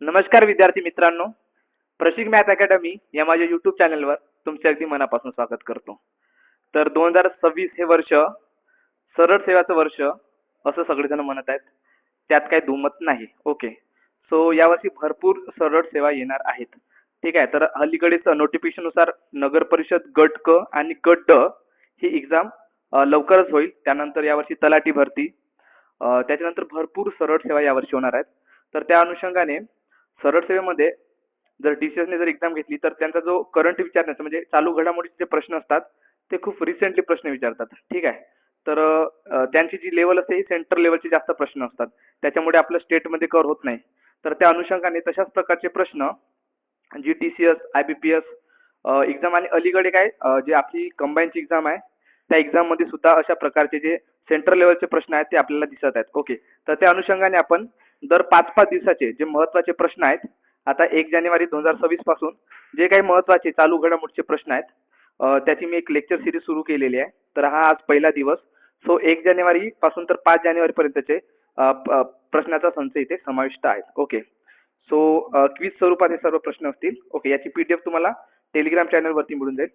नमस्कार विद्यार्थी मित्रांनो, प्रशिक मॅथ अकॅडमी या माझ्या यूट्यूब चॅनलवर तुमचे अगदी मनापासून स्वागत करतो. तर 2026 हे वर्ष सरळ सेवाचं वर्ष असं सगळेजण म्हणत आहेत. त्यात काही दुमत नाही. ओके. सो यावर्षी भरपूर सरळ सेवा येणार आहेत. ठीक आहे. तर अलीकडेच नोटिफिकेशननुसार नगर परिषद गट क आणि गट ड ही एक्झाम लवकरच होईल. त्यानंतर यावर्षी तलाठी भरती, त्याच्यानंतर भरपूर सरळ सेवा यावर्षी होणार आहेत. तर त्या अनुषंगाने सरळ सेवेमध्ये जर टीसीएसने जर एक्झाम घेतली तर त्यांचा जो करंट विचारण्याचा म्हणजे चालू घडामोडीचे जे प्रश्न असतात ते खूप रिसेंटली प्रश्न विचारतात. ठीक आहे. तर त्यांची जी लेवल असते ही सेंटर लेवलचे जास्त प्रश्न असतात. त्याच्यामुळे आपलं स्टेटमध्ये कव्हर होत नाही. तर त्या अनुषंगाने तशाच प्रकारचे प्रश्न जी टीसीएस, आयबीपीएस एक्झाम आणि अलीकडे काय जे आपली कंबाईनची एक्झाम आहे त्या एक्झाम मध्ये सुद्धा अशा प्रकारचे जे सेंट्रल लेवलचे प्रश्न आहेत ते आपल्याला दिसत आहेत. ओके. तर त्या अनुषंगाने आपण दर 5-5 दिवसाचे जे महत्त्वाचे प्रश्न आहेत, आता 1 जानेवारी 2026 पासून जे काही महत्त्वाचे चालू घडामोडीचे प्रश्न आहेत त्याची मी एक लेक्चर सिरीज सुरू केलेली आहे. तर हा आज पहिला दिवस. सो 1 जानेवारी पासून तर 5 जानेवारी पर्यंतचे प्रश्नाचा संच इथे समाविष्ट आहे. ओके. सो क्विज स्वरूपात हे सर्व प्रश्न असतील. ओके. याची पीडीएफ तुम्हाला टेलिग्राम चॅनल वरती मिळून जाईल.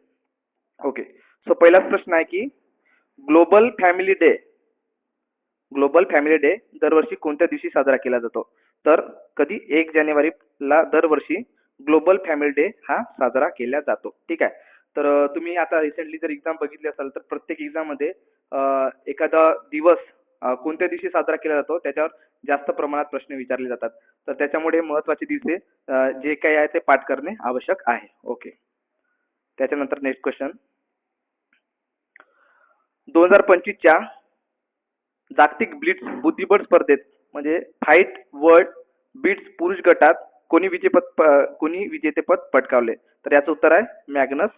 ओके. सो पहिलाच प्रश्न आहे की ग्लोबल फॅमिली डे दरवर्षी कोणत्या दिवशी साजरा केला जातो? तर कधी 1 जानेवारीला दरवर्षी ग्लोबल फॅमिली डे हा साजरा केला जातो. ठीक आहे. तर तुम्ही आता रिसेंटली जर एक्झाम बघितली असाल तर प्रत्येक एक्झाम मध्ये एखादा दिवस कोणत्या दिवशी साजरा केला जातो त्याच्यावर जास्त प्रमाणात प्रश्न विचारले जातात. तर त्याच्यामुळे महत्त्वाचे दिवसे जे काही आहे ते पाठ करणे आवश्यक आहे. ओके. त्याच्यानंतर नेक्स्ट क्वेश्चन. 2025च्या जागतिक ब्लिट्स बुद्धिबळ स्पर्धेत म्हणजे फाईट वर्ल्ड ब्लिट्स पुरुष गटात कोणी विजेतेपद पटकावले? तर याचं उत्तर आहे मॅग्नस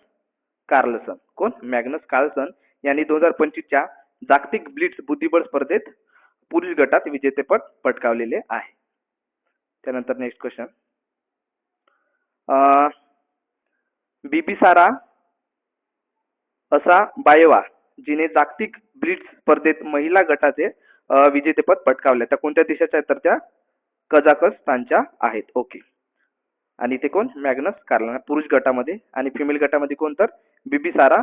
कार्लसन. कोण? मॅग्नस कार्लसन यांनी 2025च्या जागतिक ब्लिट्स बुद्धिबळ स्पर्धेत पुरुष गटात विजेतेपद पटकावलेले आहे. त्यानंतर नेक्स्ट क्वेश्चन. बिबिसारा असा बायवा जिने जागतिक ब्लिट्स स्पर्धेत महिला गटाचे विजेतेपद पटकावले त्या कोणत्या देशाच्या आहेत? तर त्या कझाकस्तानच्या आहेत. ओके. आणि ते कोण? मॅग्नस कार्लन पुरुष गटामध्ये. आणि फिमेल गटामध्ये कोण? तर बिबिसारा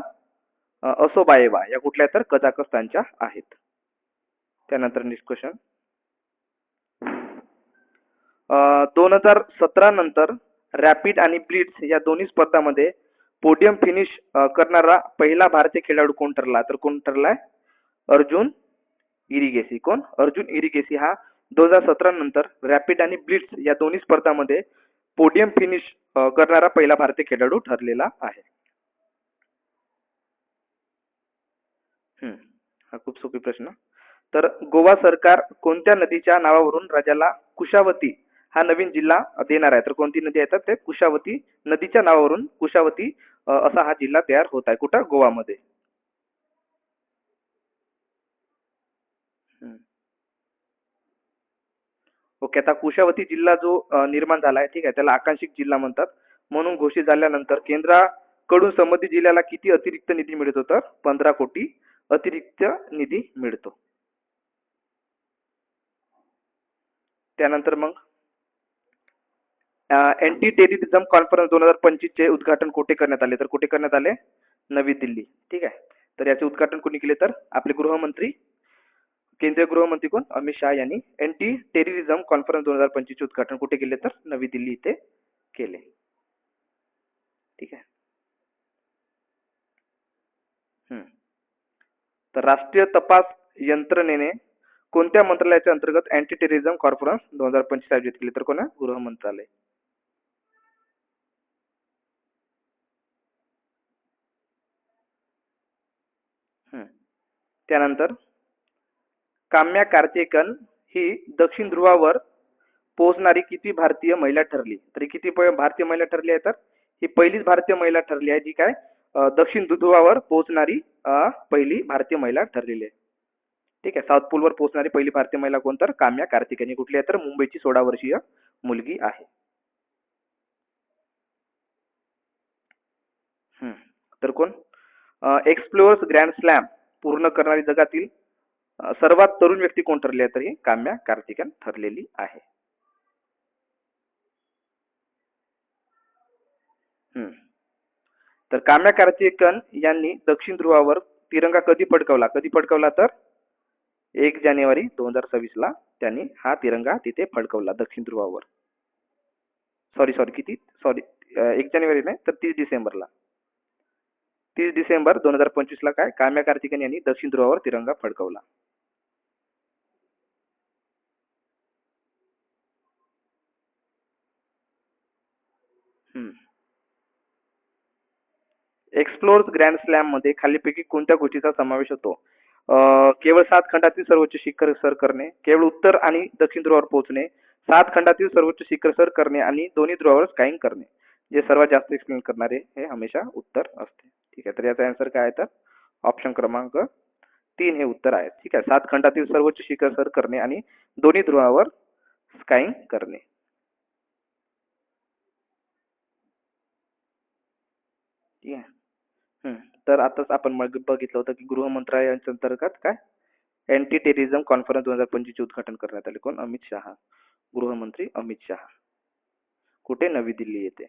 असोबायेवा या कुठल्या तर कझाकस्तानच्या आहेत. त्यानंतर नेक्स्ट क्वेश्चन. 2017 नंतर रॅपिड आणि ब्लिट्स या दोन्ही स्पर्धांमध्ये पोडियम फिनिश करणारा पहिला भारतीय खेळाडू कोण ठरला? तर कोण ठरलाय? अर्जुन इरिगेसी. कोण? अर्जुन इरिगेसी हा 2017 नंतर रॅपिड आणि ब्लिट्स या दोन्ही स्पर्धांमध्ये पोडियम फिनिश करणारा पहिला भारतीय खेळाडू ठरलेला आहे. हा खूप सोपी प्रश्न. तर गोवा सरकार कोणत्या नदीच्या नावावरून राज्याला कुशावती हा नवीन जिल्हा देणार आहे? तर कोणती नदी आहे? तर ते कुशावती नदीच्या नावावरून कुशावती असा हा जिल्हा तयार होत आहे. कुठं? गोवामध्ये. ओके. आता कुशावती जिल्हा जो निर्माण झाला आहे, ठीक आहे, त्याला आकांक्षित जिल्हा म्हणतात. म्हणून घोषित झाल्यानंतर केंद्राकडून संबंधित जिल्ह्याला किती अतिरिक्त निधी मिळतो? तर 15 कोटी अतिरिक्त निधी मिळतो. त्यानंतर मग अँटी टेररिझम कॉन्फरन्स 2025 चे उद्घाटन कुठे करण्यात आले? तर कुठे करण्यात आले? नवी दिल्ली. ठीक आहे. तर याचे उद्घाटन कोणी केले? तर आपले गृहमंत्री, केंद्रीय गृहमंत्री कोण? अमित शहा यांनी अँटी टेररिझम कॉन्फरन्स 2025 चे उद्घाटन कुठे केले? तर नवी दिल्ली इथे केले. ठीक आहे. तर राष्ट्रीय तपास यंत्रणेने कोणत्या मंत्रालयाच्या अंतर्गत अँटी टेररिझम कॉन्फरन्स 2025 आयोजित केली? तर कोणा? गृह मंत्रालय. त्यानंतर काम्या कार्तिकन ही दक्षिण ध्रुवावर पोहोचणारी किती भारतीय महिला ठरली? तर किती भारतीय महिला ठरली आहे? तर ही पहिलीच भारतीय महिला ठरली आहे जी काय दक्षिण ध्रुवावर पोहोचणारी पहिली भारतीय महिला ठरलेली आहे. ठीक आहे. साऊथ पोलवर पोहोचणारी पहिली भारतीय महिला कोण? तर काम्या कार्तिकन. ही कुठली आहे? तर मुंबईची 16 वर्षीय मुलगी आहे. तर कोण? एक्सप्लोअर्स ग्रँड स्लॅम पूर्ण करणारी जगातील सर्वात तरुण व्यक्ती कोण ठरली आहे? तर ही काम्या कार्तिकन ठरलेली आहे. हम्म. तर काम्या कार्तिकेयन यांनी दक्षिण ध्रुवावर तिरंगा कधी फडकवला तर 1 जानेवारी 2026 ला त्यांनी हा तिरंगा तिथे फडकवला दक्षिण ध्रुवावर. सॉरी किती सॉरी 1 जानेवारी नाही तर 30 डिसेंबरला. 30 डिसेंबर 2025 ला काय काम्या कार्तिकेयन यांनी दक्षिण ध्रुवावर तिरंगा फडकवला. एक्सप्लोर्स ग्रँड स्लॅम मध्ये खालीलपैकी कोणत्या गोष्टीचा समावेश होतो? केवळ 7 खंडातील सर्वोच्च शिखर सर करणे, केवळ उत्तर आणि दक्षिण ध्रुवावर पोहोचणे, 7 खंडातील सर्वोच्च शिखर सर करणे आणि दोन्ही ध्रुवावर स्काईंग करणे. जे सर्वात जास्त एक्सप्लेन करणारे हे हमेशा उत्तर असते. ठीक आहे, तर याचा आन्सर काय आहे तर ऑप्शन क्रमांक 3 हे उत्तर आहे. ठीक आहे, 7 खंडातील सर्वोच्च शिखर सर करणे आणि दोन्ही ध्रुवावर स्काईंग करणे. ठीक आहे. तर आताच आपण मग बघितलं होतं की गृह मंत्रालयाच्या अंतर्गत काय अँटी टेररिझम कॉन्फरन्स 2025 चे उद्घाटन करण्यात आले. कोण? अमित शहा, गृहमंत्री अमित शहा. कुठे? नवी दिल्ली येथे.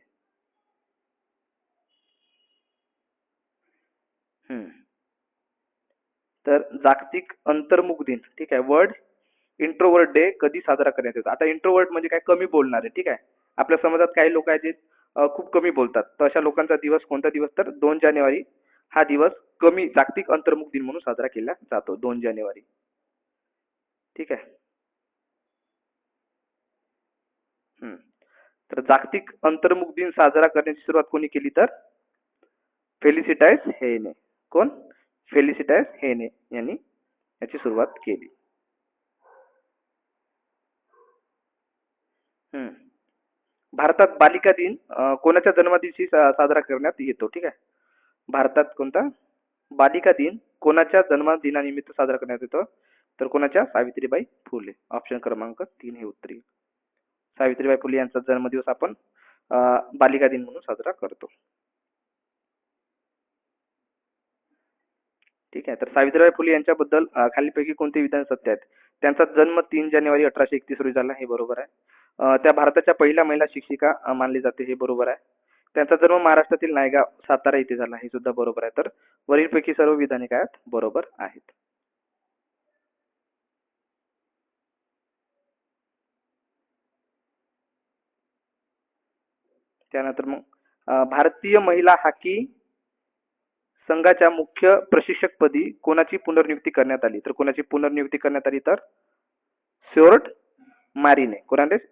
हम्म. तर जागतिक अंतर्मुख दिन, ठीक आहे, वर्ल्ड इंट्रोवर्ट डे कधी साजरा करण्यात येतो? आता इंट्रोवर्ट म्हणजे काय? कमी बोलणारे. ठीक आहे, आपल्या समाजात काही लोक आहेत जे खूप कमी बोलतात, तर अशा लोकांचा दिवस कोणता दिवस तर 2 जानेवारी हा दिवस कमी जागतिक अंतर्मुख दिन म्हणून साजरा केला जातो. 2 जानेवारी. ठीक आहे. हम्म. तर जागतिक अंतर्मुख दिन साजरा करण्याची सुरुवात कोणी केली तर फेलिसिटास हेने. कोण? फेलिसिटास हेने यांनी याची सुरुवात केली. हम्म. भारतात बालिका दिन कोणाच्या जन्मदिवशी साजरा करण्यात येतो? ठीक आहे, भारतात कोणता बालिका दिन कोणाच्या जन्मदिनानिमित्त साजरा करण्यात येतो? तर कोणाच्या? सावित्रीबाई फुले. ऑप्शन क्रमांक 3 हे उत्तर येईल. सावित्रीबाई फुले यांचा जन्मदिवस आपण बालिका दिन म्हणून साजरा करतो. ठीक आहे, तर सावित्रीबाई फुले यांच्याबद्दल खालीलपैकी कोणते विधान सत्य आहेत? त्यांचा जन्म 3 जानेवारी 1831 रोजी झाला, हे बरोबर आहे. त्या भारताच्या पहिल्या महिला शिक्षिका मानली जाते, हे बरोबर आहे. त्यांचा जन्म महाराष्ट्रातील नायगाव सातारा येथे झाला, हे सुद्धा बरोबर आहे. तर वरीलपैकी सर्व विधाने काय आहेत? बरोबर आहेत. त्यानंतर मग भारतीय महिला हॉकी संघाच्या मुख्य प्रशिक्षकपदी कोणाची पुनर्नियुक्ती करण्यात आली? तर कोणाची पुनर्नियुक्ती करण्यात आली तर स्युअर्ट मारिने.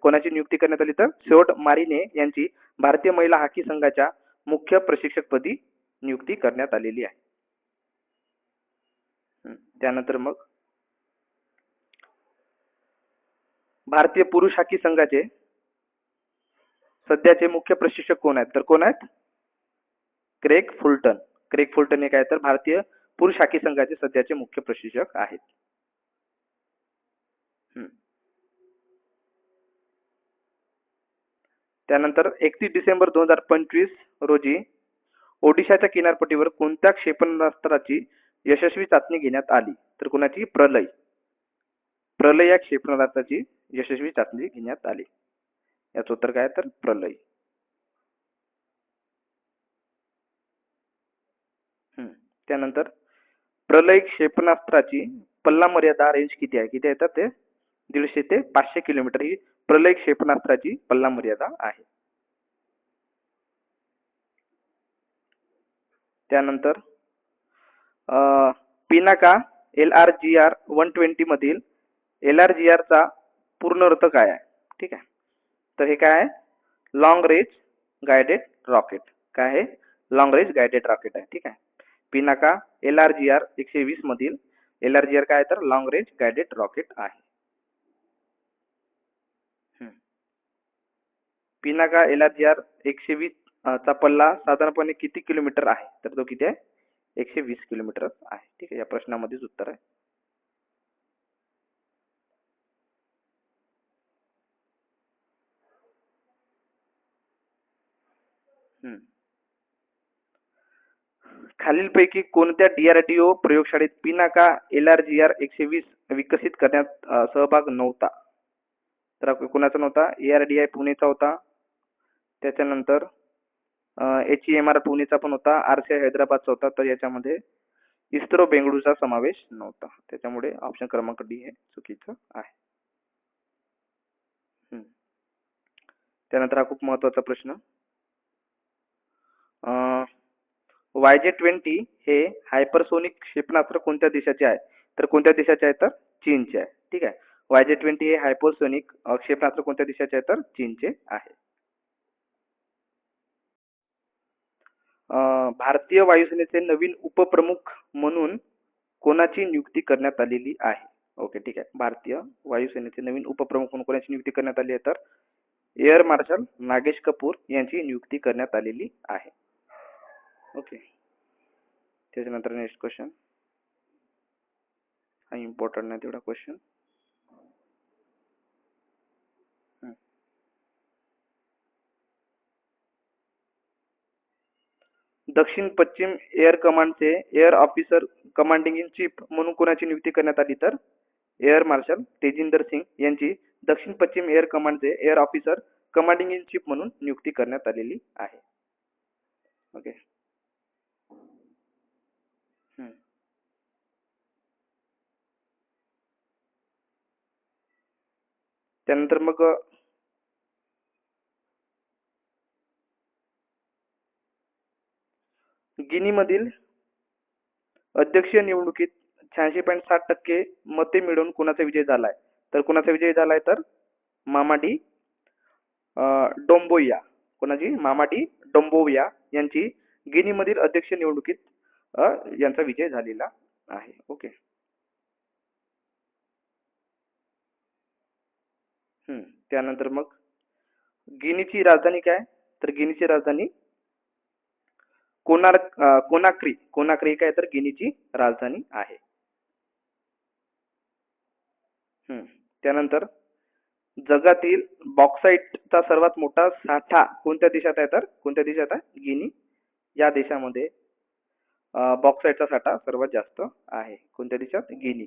कोणाची नियुक्ती करण्यात आली तर स्युअर्ट मारिने यांची भारतीय महिला हॉकी संघाच्या मुख्य प्रशिक्षकपदी नियुक्ती करण्यात आलेली आहे. त्यानंतर मग भारतीय पुरुष हॉकी संघाचे सध्याचे मुख्य प्रशिक्षक कोण आहेत? तर कोण आहेत? Craig Fulton. क्रेग फुलटन हे काय तर भारतीय पुरुष हॉकी संघाचे सध्याचे मुख्य प्रशिक्षक आहेत. त्यानंतर 31 डिसेंबर 2025 रोजी ओडिशाच्या किनारपट्टीवर कोणत्या क्षेपणास्त्राची यशस्वी चाचणी घेण्यात आली? तर कोणाची? प्रलय. प्रलय या क्षेपणास्त्राची यशस्वी चाचणी घेण्यात आली. याचं उत्तर काय तर प्रलय. त्यानंतर प्रलय क्षेपणास्त्राची पल्ला मर्यादा रेंज किती आहे? किती येतात ते? 150 ते 500 किलोमीटर ही प्रलय क्षेपणास्त्राची पल्ला मर्यादा आहे. त्यानंतर पिनाका LRGR 120 मधील LRGR चा पूर्ण अर्थ काय आहे? ठीक आहे, तर हे काय आहे? Long range guided rocket. काय आहे? लॉंग रेंज गायडेड रॉकेट आहे. ठीक आहे, पिनाका LRGR 120 मधील LRGR काय तर लॉंग रेंज गायडेड रॉकेट आहे. पिनाका LRGR 120 चा पल्ला साधारणपणे किती किलोमीटर आहे? तर तो किती आहे? 120 किलोमीटर आहे. ठीक आहे, या प्रश्नामध्येच उत्तर आहे. खालीलपैकी कोणत्या DRDO प्रयोगशाळेत पिनाका LRGR 120 विकसित करण्यात सहभाग नव्हता? तर कोणाचा नव्हता? ARDI पुणेचा होता. त्याच्यानंतर HEMR पुणेचा पण होता, RCI हैदराबादचा होता. तर याच्यामध्ये इस्रो बेंगळुरूचा समावेश नव्हता. त्याच्यामुळे ऑप्शन क्रमांक डी हे चुकीचं आहे. हम्म. त्यानंतर हा खूप महत्वाचा प्रश्न. YJ-20 हे हायपरसोनिक क्षेपणास्त्र कोणत्या देशाचे आहे? तर कोणत्या देशाचे आहे? तर चीनचे आहे. ठीक आहे. YJ-20 हे हायपरसोनिक क्षेपणास्त्र कोणत्या देशाचे आहे? तर चीनचे आहे. भारतीय वायुसेनेचे नवीन उपप्रमुख म्हणून कोणाची नियुक्ती करण्यात आलेली आहे? ओके, ठीक आहे. भारतीय वायुसेनेचे नवीन उपप्रमुख म्हणून कोणाची नियुक्ती करण्यात आली आहे? तर एअर मार्शल नागेश कपूर यांची नियुक्ती करण्यात आलेली आहे. ओके. त्याच्यानंतर नेक्स्ट क्वेश्चन. हा इम्पॉर्टंट नाही तेवढा क्वेश्चन. दक्षिण पश्चिम एअर कमांडचे air officer commanding in chief म्हणून कोणाची नियुक्ती करण्यात आली? तर एअर मार्शल तेजिंदर सिंग यांची दक्षिण पश्चिम एअर कमांडचे air officer commanding in chief म्हणून नियुक्ती करण्यात आलेली आहे. ओके. त्यानंतर मग गिनीमधील अध्यक्षीय निवडणुकीत 86.7% मते मिळवून कोणाचा विजय झालाय? तर कोणाचा विजय झालाय? तर मामाडी डोंबोया. कोणाची? मामाडी डोंबोया यांची गिनीमधील अध्यक्षीय निवडणुकीत यांचा विजय झालेला आहे. ओके. त्यानंतर मग गिनीची राजधानी काय? तर गिनीची राजधानी कोनाक्री. कोनाक्री काय? तर गिनीची राजधानी आहे. त्यानंतर जगातील बॉक्साईटचा सर्वात मोठा साठा कोणत्या देशात आहे? तर कोणत्या देशात आहे? गिनी या देशामध्ये बॉक्साईटचा साठा सर्वात जास्त आहे. कोणत्या देशात? गिनी.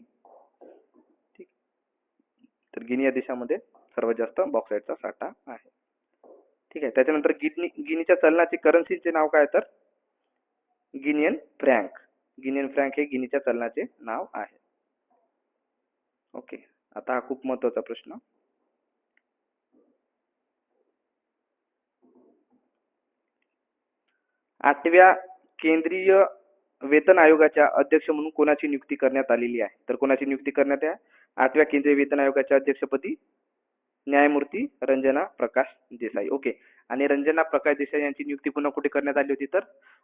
ठीक. तर गिनी या देशामध्ये सर्वात जास्त बॉक्साईटचा साठा आहे. ठीक आहे. त्याच्यानंतर गिनीच्या चलनाचे करन्सीचे नाव काय? तर गिनियन फ्रँक. गिनियन फ्रँक हे गिनीच्या चलनाचे नाव आहे. ओके. आता हा खूप महत्वाचा प्रश्न. आठव्या केंद्रीय वेतन आयोगाच्या अध्यक्ष म्हणून कोणाची नियुक्ती करण्यात आलेली आहे? तर कोणाची नियुक्ती करण्यात आहे? आठव्या केंद्रीय वेतन आयोगाच्या अध्यक्षपदी न्यायमूर्ती रंजना प्रकाश देसाई. ओके. आणि रंजना प्रकाश देसाई यांची नियुक्ती पुन्हा कुठे करण्यात आली होती? तर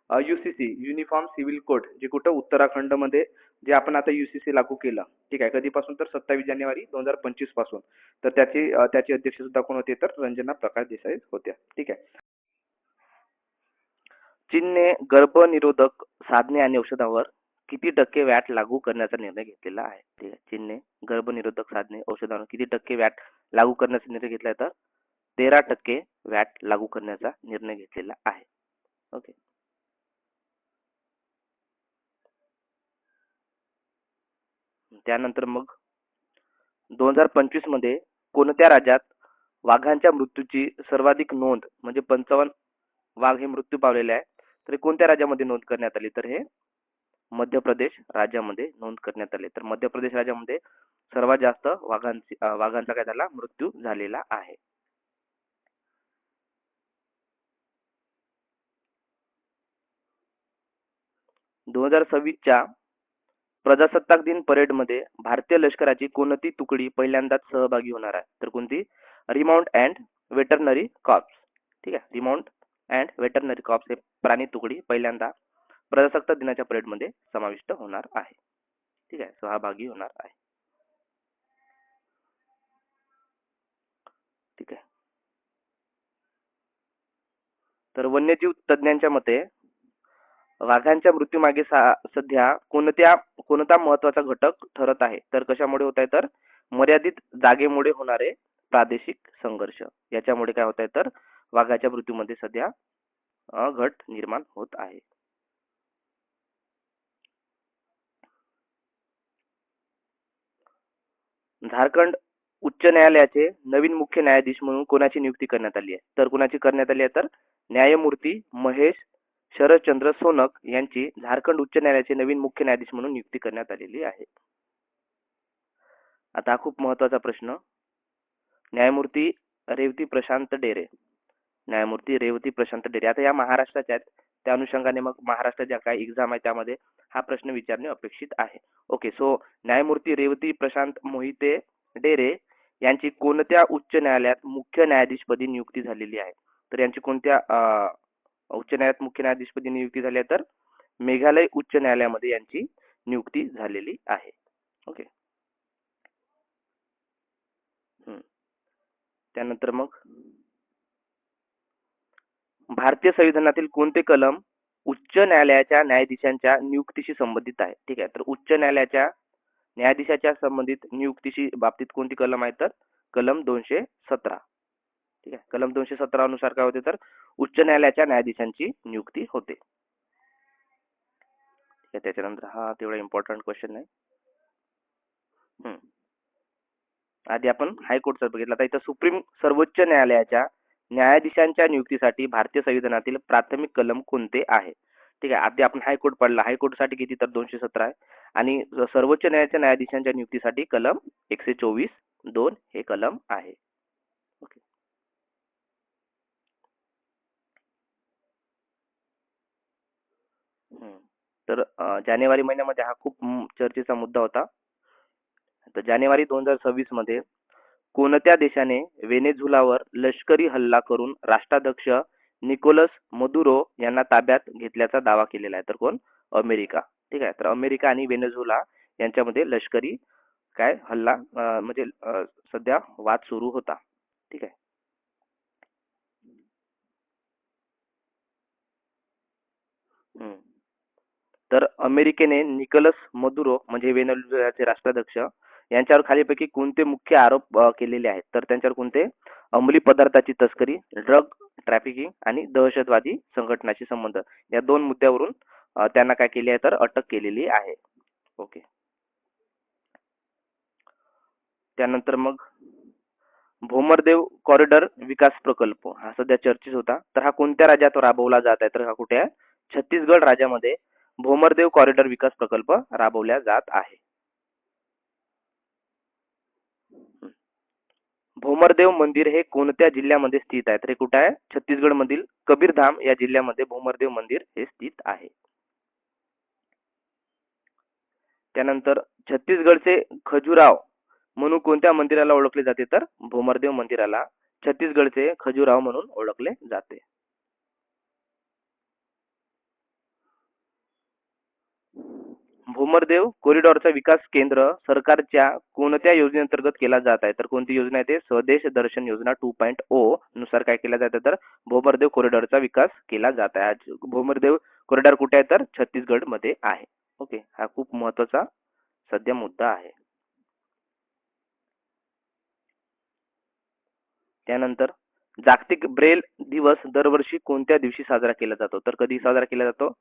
UCC युनिफॉर्म सिव्हिल कोड, जे कुठं उत्तराखंड मध्ये जे आपण आता UCC लागू केलं. ठीक आहे. कधीपासून? तर 27 जानेवारी 2025 पासून. तर त्याचे अध्यक्ष सुद्धा कोण होते? तर रंजना प्रकाश देसाई होत्या. ठीक आहे. चीनने गर्भनिरोधक साधने आणि औषधावर किती टक्के वॅट लागू करण्याचा निर्णय घेतलेला आहे? ठीक आहे. चीनने गर्भनिरोधक साधने औषधावर किती टक्के वॅट लागू करण्याचा निर्णय घेतला आहे? तर 13% वॅट लागू करण्याचा निर्णय घेतलेला आहे. ओके. त्यानंतर मग 2025 मध्ये कोणत्या राज्यात वाघांच्या मृत्यूची सर्वाधिक नोंद म्हणजे 55 वाघ हे मृत्यू पावलेले आहे? तर कोणत्या राज्यामध्ये नोंद करण्यात आली? तर हे मध्य प्रदेश राज्यामध्ये नोंद करण्यात आले. तर मध्य प्रदेश राज्यामध्ये सर्वात जास्त वाघांचा काय झाला? मृत्यू झालेला आहे. दोन 2026च्या प्रजासत्ताक दिन परेड मध्ये भारतीय लष्कराची कोणती तुकडी पहिल्यांदाच सहभागी होणार आहे? तर कोणती? Remount and veterinary corps. ठीक आहे. रिमाउंट अँड वेटरनरी कॉर्प्स हे प्राणी तुकडी पहिल्यांदा प्रजासत्ताक दिनाच्या परेड मध्ये समाविष्ट होणार आहे. ठीक आहे. सहभागी होणार आहे. ठीक आहे. तर वन्यजीव तज्ञांच्या मते वाघांच्या मृत्यूमागे सध्या कोणता महत्वाचा घटक ठरत आहे? तर कशामुळे होत आहे? तर मर्यादित जागेमुळे होणारे प्रादेशिक संघर्ष. याच्यामुळे काय होत आहे? तर वाघाच्या मृत्यूमध्ये सध्या घट निर्माण होत आहे. झारखंड उच्च न्यायालयाचे नवीन मुख्य न्यायाधीश म्हणून कोणाची नियुक्ती करण्यात आली आहे? तर कोणाची करण्यात आली आहे? तर न्यायमूर्ती महेश शरदचंद्र सोनक यांची झारखंड उच्च न्यायालयाचे नवीन मुख्य न्यायाधीश म्हणून नियुक्ती करण्यात आलेली आहे. आता हा खूप महत्वाचा प्रश्न. न्यायमूर्ती रेवती प्रशांत डेरे. न्यायमूर्ती रेवती प्रशांत डेरे. आता या महाराष्ट्राच्या आहेत, त्या अनुषंगाने मग महाराष्ट्रात ज्या काही एक्झाम आहे त्यामध्ये हा प्रश्न विचारणे अपेक्षित आहे. ओके, सो न्यायमूर्ती रेवती प्रशांत मोहिते डेरे यांची कोणत्या उच्च न्यायालयात मुख्य न्यायाधीशपदी नियुक्ती झालेली आहे? तर यांची कोणत्या उच्च न्यायालयात मुख्य न्यायाधीशपदी नियुक्ती झाली आहे? तर मेघालय उच्च न्यायालयामध्ये यांची नियुक्ती झालेली आहे. ओके. त्यानंतर मग भारतीय संविधानातील कोणते कलम उच्च न्यायालयाच्या न्यायाधीशांच्या नियुक्तीशी संबंधित आहे? ठीक आहे, तर उच्च न्यायालयाच्या न्यायाधीशाच्या संबंधित नियुक्तीशी बाबतीत कोणती कलम आहे? तर कलम 217. ठीक आहे, कलम 217 अनुसार काय होते? तर उच्च न्यायालयाच्या न्यायाधीशांची नियुक्ती होते. ठीक आहे, त्याच्यानंतर हा तेवढा इम्पॉर्टंट क्वेश्चन नाही. आधी आपण हायकोर्टचा बघितला. आता इथं सुप्रीम सर्वोच्च न्यायालयाच्या न्यायाधीशांच्या नियुक्तीसाठी भारतीय संविधानातील प्राथमिक कलम कोणते आहे? ठीक आहे, आधी आपण हायकोर्ट पडला. हायकोर्टसाठी किती? तर 217 आहे. आणि सर्वोच्च न्यायालयाच्या न्यायाधीशांच्या नियुक्तीसाठी कलम 124(2) हे कलम आहे. ओके. तर जानेवारी महिन्यामध्ये हा खूप चर्चेचा मुद्दा होता. तर जानेवारी 2026 मध्ये कोणत्या देशाने व्हेनेझुएलावर लष्करी हल्ला करून राष्ट्राध्यक्ष निकोलस मदुरो यांना ताब्यात घेतल्याचा दावा केलेला आहे? तर कोण? अमेरिका. ठीक आहे, तर अमेरिका आणि व्हेनेझुएला यांच्यामध्ये लष्करी काय हल्ला म्हणजे सध्या वाद सुरू होता. ठीक आहे. तर अमेरिकेने निकोलस मदुरो म्हणजे व्हेनेझुएलाचे राष्ट्राध्यक्ष यांच्यावर खालीपैकी कोणते मुख्य आरोप केलेले आहेत? तर त्यांच्यावर कोणते? अंमली पदार्थाची तस्करी, ड्रग ट्रॅफिकिंग आणि दहशतवादी संघटनाशी संबंध, या 2 मुद्द्यावरून त्यांना काय केले आहे? तर अटक केलेली आहे. ओके. त्यानंतर मग भोमरदेव कॉरिडॉर विकास प्रकल्प हा सध्या चर्चेत होता. तर हा कोणत्या राज्यात राबवला जात आहे? तर हा कुठे आहे? छत्तीसगड राज्यामध्ये भोमरदेव कॉरिडॉर विकास प्रकल्प राबवला जात आहे. भोमरदेव मंदिर हे कोणत्या जिल्ह्यामध्ये स्थित आहे? तर हे कुठे आहे? छत्तीसगड मधील कबीरधाम या जिल्ह्यामध्ये भोमरदेव मंदिर हे स्थित आहे. त्यानंतर छत्तीसगडचे खजुराव म्हणून कोणत्या मंदिराला ओळखले जाते? तर भोमरदेव मंदिराला छत्तीसगडचे खजुराव म्हणून ओळखले जाते. भोमरदेव कॉरिडॉरचा विकास केंद्र सरकारच्या कोणत्या योजनेअंतर्गत केला जात आहे? तर कोणती योजना आहे? ते स्वदेश दर्शन योजना 2.0 नुसार काय केलं जातं? तर भोमरदेव कॉरिडॉरचा विकास केला जात आहे. आज भोमरदेव कॉरिडॉर कुठे आहे? तर छत्तीसगड मध्ये आहे. ओके, हा खूप महत्वाचा सध्या मुद्दा आहे. त्यानंतर जागतिक ब्रेल दिवस दरवर्षी कोणत्या दिवशी साजरा केला जातो? तर कधी साजरा केला जातो?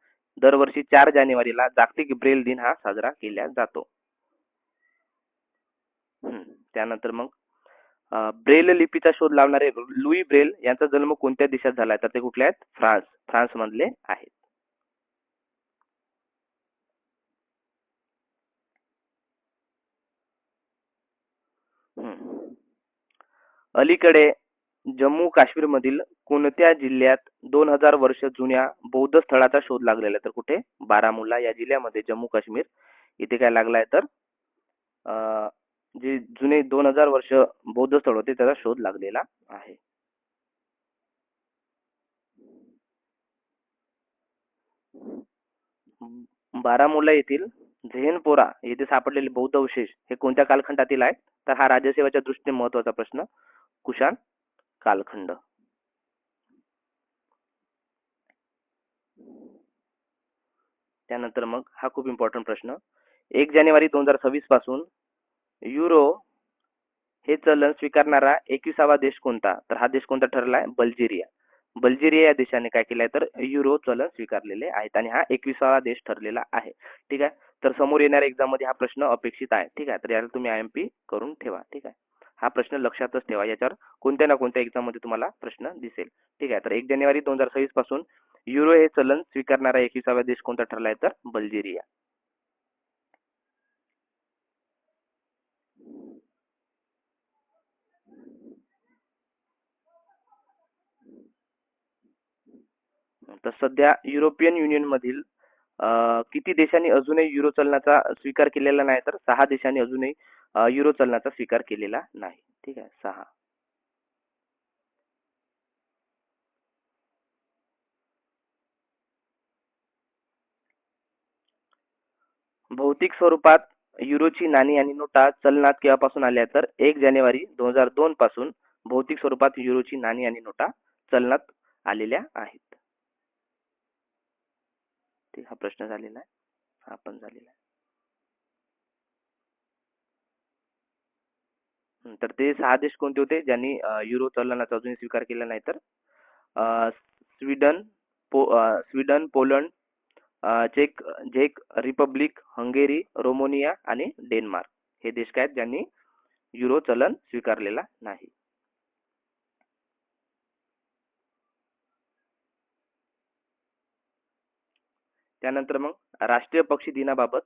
दरवर्षी 4 जानेवारीला जागतिक ब्रेल दिन हा साजरा केला जातो. त्यानंतर मग ब्रेल लिपीचा शोध लावणारे लुई ब्रेल यांचा जन्म कोणत्या देशात झाला? तर ते कुठले आहेत? फ्रान्स मधले आहेत. अलीकडे जम्मू काश्मीर मधील कोणत्या जिल्ह्यात 2000 वर्ष जुन्या बौद्ध स्थळाचा शोध लागलेला आहे? तर कुठे? बारामुल्ला या जिल्ह्यामध्ये जम्मू काश्मीर इथे काय लागलाय? तर जे जुने 2000 वर्ष बौद्ध स्थळ होते त्याचा शोध लागलेला आहे. बारामुल्ला येथील झेनपोरा येथे सापडलेले बौद्ध अवशेष हे कोणत्या कालखंडातील आहेत? तर हा राज्यसेवेच्या दृष्टीने महत्वाचा प्रश्न. कुशाण कालखंड. त्यानंतर मग हा खूप इम्पॉर्टंट प्रश्न. 1 जानेवारी 2026 पासून युरो हे चलन स्वीकारणारा 21वा देश कोणता? तर हा देश कोणता ठरला आहे? बल्गेरिया. बल्गेरिया या देशाने काय केलं आहे? तर युरो चलन स्वीकारलेले आहेत आणि हा 21वा देश ठरलेला आहे. ठीक आहे, तर समोर येणाऱ्या एक्झाम मध्ये हा प्रश्न अपेक्षित आहे. ठीक आहे, तर याला तुम्ही IMP करून ठेवा. ठीक आहे. हा प्रश्न लक्षातच ठेवा. याच्यावर कोणत्या ना कोणत्या एक्झाम मध्ये तुम्हाला प्रश्न दिसेल. ठीक आहे. तर 1 जानेवारी 2026 पासून युरो हे चलन स्वीकारणारा 21वा देश कोणता ठरला आहे? तर बल्गेरिया. तर सध्या युरोपियन युनियन मधील किती देशांनी अजूनही युरो चलनाचा स्वीकार केलेला नाही? तर 6 देशांनी अजूनही युरो चलनाचा स्वीकार केलेला नाही. ठीक आहे, 6. भौतिक स्वरूपात युरोची नाणी आणि नोटा चलनात केव्हापासून आल्या? तर 1 जानेवारी 2002 पासून भौतिक स्वरूपात युरोची नाणी आणि नोटा चलनात आलेल्या आहेत. ठीक, हा प्रश्न झालेला आहे. हा पण झालेला आहे. तर ते 6 देश कोणते होते ज्यांनी युरो चलनाचा अजूनही स्वीकार केला नाही? तर स्वीडन, स्वीडन, पोलंड, चेक झेक रिपब्लिक, हंगेरी, रोमानिया आणि डेन्मार्क हे देश काय आहेत ज्यांनी युरो चलन स्वीकारलेला नाही. त्यानंतर मग राष्ट्रीय पक्षी दिनाबाबत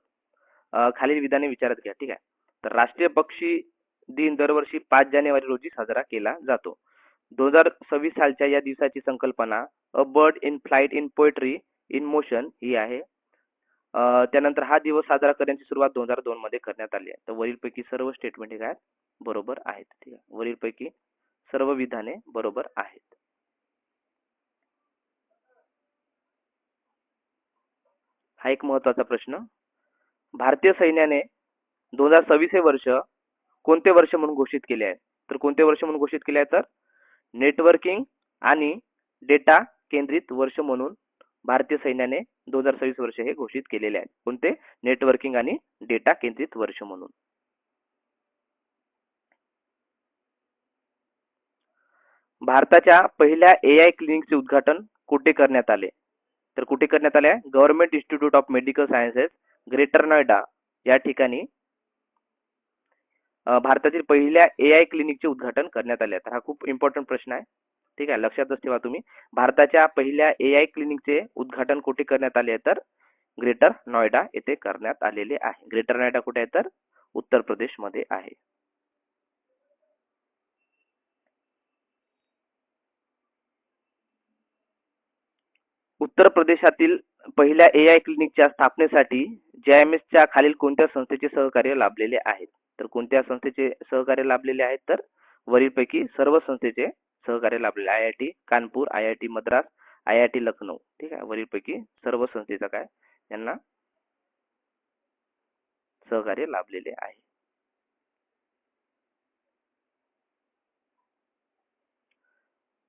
खालील विधाने विचारात घ्या. ठीक आहे. तर राष्ट्रीय पक्षी दिन दरवर्षी 5 जानेवारी रोजी साजरा केला जातो. 2026 सालच्या या दिवसाची संकल्पना a bird in flight in poetry in motion ही आहे. त्यानंतर हा दिवस साजरा करण्याची सुरुवात 2002 मध्ये करण्यात आली आहे. तर वरीलपैकी सर्व स्टेटमेंट हे काय बरोबर आहेत. ठीक आहे. वरीलपैकी सर्व विधाने बरोबर आहेत. हा एक महत्वाचा प्रश्न. भारतीय सैन्याने 2026 हे वर्ष कोणते वर्ष म्हणून घोषित केले आहे? तर कोणते वर्ष म्हणून घोषित केले आहे? तर नेटवर्किंग आणि डेटा केंद्रित वर्ष म्हणून भारतीय सैन्याने 2026 वर्ष हे घोषित केलेले आहे. कोणते? नेटवर्किंग आणि डेटा केंद्रित वर्ष म्हणून. भारताच्या पहिल्या AI क्लिनिकचे उद्घाटन कुठे करण्यात आले? तर कुठे करण्यात आले? Government institute of medical sciences, greater Noida या ठिकाणी भारतातील पहिल्या AI क्लिनिकचे उद्घाटन करण्यात आले. तर हा खूप इम्पॉर्टंट प्रश्न आहे. ठीक आहे, लक्षातच ठेवा तुम्ही. भारताच्या पहिल्या AI क्लिनिकचे उद्घाटन कुठे करण्यात आले? तर ग्रेटर नोएडा येथे करण्यात आलेले आहे. ग्रेटर नोएडा कुठे आहे? तर उत्तर प्रदेश मध्ये आहे. उत्तर प्रदेशातील पहिल्या AI क्लिनिकच्या स्थापनेसाठी JIMSच्या खालील कोणत्या संस्थेचे सहकार्य लाभलेले आहे? तर कोणत्या संस्थेचे सहकार्य लाभलेले आहेत? तर वरीलपैकी सर्व संस्थेचे सहकार्य लाभलेले. IIT Kanpur, IIT Madras, IIT Lucknow. ठीक आहे. वरीलपैकी सर्व संस्थेचा काय यांना सहकार्य लाभलेले आहे.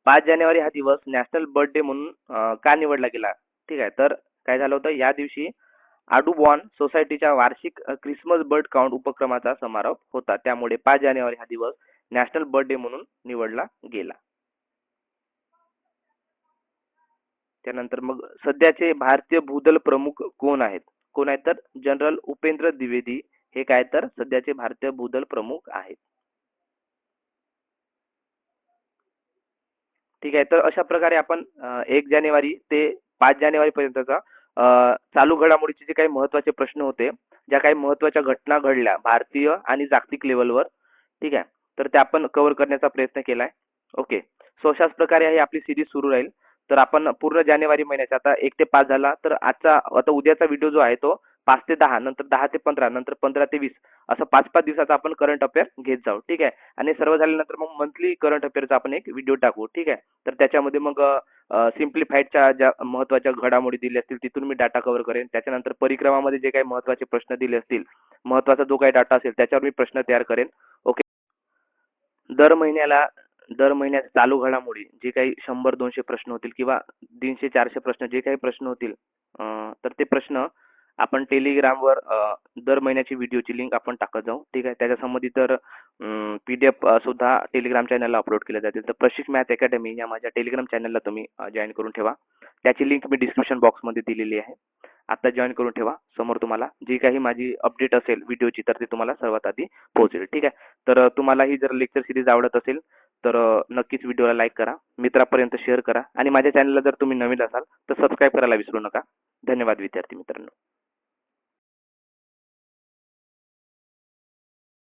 5 जानेवारी हा दिवस नॅशनल बर्थडे म्हणून का निवडला गेला? ठीक आहे. तर काय झालं होतं या दिवशी आडुबॉन सोसायटीच्या वार्षिक क्रिसमस बर्ड काउंट उपक्रमाचा समारोप होता. त्यामुळे 5 जानेवारी हा दिवस नॅशनल बर्थडे म्हणून निवडला गेला. त्यानंतर मग सध्याचे भारतीय भूदल प्रमुख कोण आहेत? कोण आहेत? तर जनरल उपेंद्र द्विवेदी हे काय तर सध्याचे भारतीय भूदल प्रमुख आहेत. ठीक आहे. तर अशा प्रकारे आपण 1 जानेवारी ते 5 जानेवारी पर्यंतचा चालू घडामोडीचे जे काही महत्त्वाचे प्रश्न होते, ज्या काही महत्त्वाच्या घटना घडल्या भारतीय आणि जागतिक लेव्हलवर, ठीक आहे, तर त्या आपण कव्हर करण्याचा प्रयत्न केलाय. ओके. सो अशाच प्रकारे ही आपली सिरीज सुरू राहील. तर आपण पूर्ण जानेवारी महिन्याचा आता 1 ते 5 झाला, तर आजचा आता उद्याचा व्हिडिओ जो आहे तो 5 ते 10, नंतर 10 ते 15, नंतर 15 ते 20 असं 5-5 दिवसाचा आपण करंट अफेअर घेत जाऊ. ठीक आहे. आणि सर्व झाल्यानंतर मग मंथली करंट अफेअरचा आपण एक व्हिडिओ टाकू. ठीक आहे. तर त्याच्यामध्ये मग सिम्प्लिफाईडच्या ज्या महत्त्वाच्या घडामोडी दिल्या असतील तिथून मी डाटा कव्हर करेन. त्याच्यानंतर परिक्रमामध्ये जे काही महत्त्वाचे प्रश्न दिले असतील, महत्त्वाचा जो काही डाटा असेल त्याच्यावर मी प्रश्न तयार करेन. ओके. दर महिन्याला दर महिन्यात चालू घडामोडी जे काही 100-200 प्रश्न होतील किंवा 300-400 प्रश्न जे काही प्रश्न होतील, तर ते प्रश्न आपण टेलिग्रामवर दर महिन्याची व्हिडिओची लिंक आपण टाकत जाऊ. ठीक आहे. त्याच्यासंबंधी तर PDF सुद्धा टेलिग्राम चॅनलला अपलोड केले जातील. तर प्रशिक मॅथ अकॅडमी या माझ्या टेलिग्राम चॅनलला तुम्ही जॉईन करून ठेवा. त्याची लिंक मी डिस्क्रिप्शन बॉक्समध्ये दिलेली आहे. आता जॉईन करून ठेवा. समोर तुम्हाला जी काही माझी अपडेट असेल व्हिडिओची तर ती तुम्हाला सर्वात आधी पोहोचेल. ठीक आहे. तर तुम्हाला ही जर लेक्चर सिरीज आवडत असेल तर नक्कीच व्हिडिओला लाईक करा, मित्रापर्यंत शेअर करा आणि माझ्या चॅनलला जर तुम्ही नवीन असाल तर सबस्क्राईब करायला विसरू नका. धन्यवाद विद्यार्थी मित्रांनो.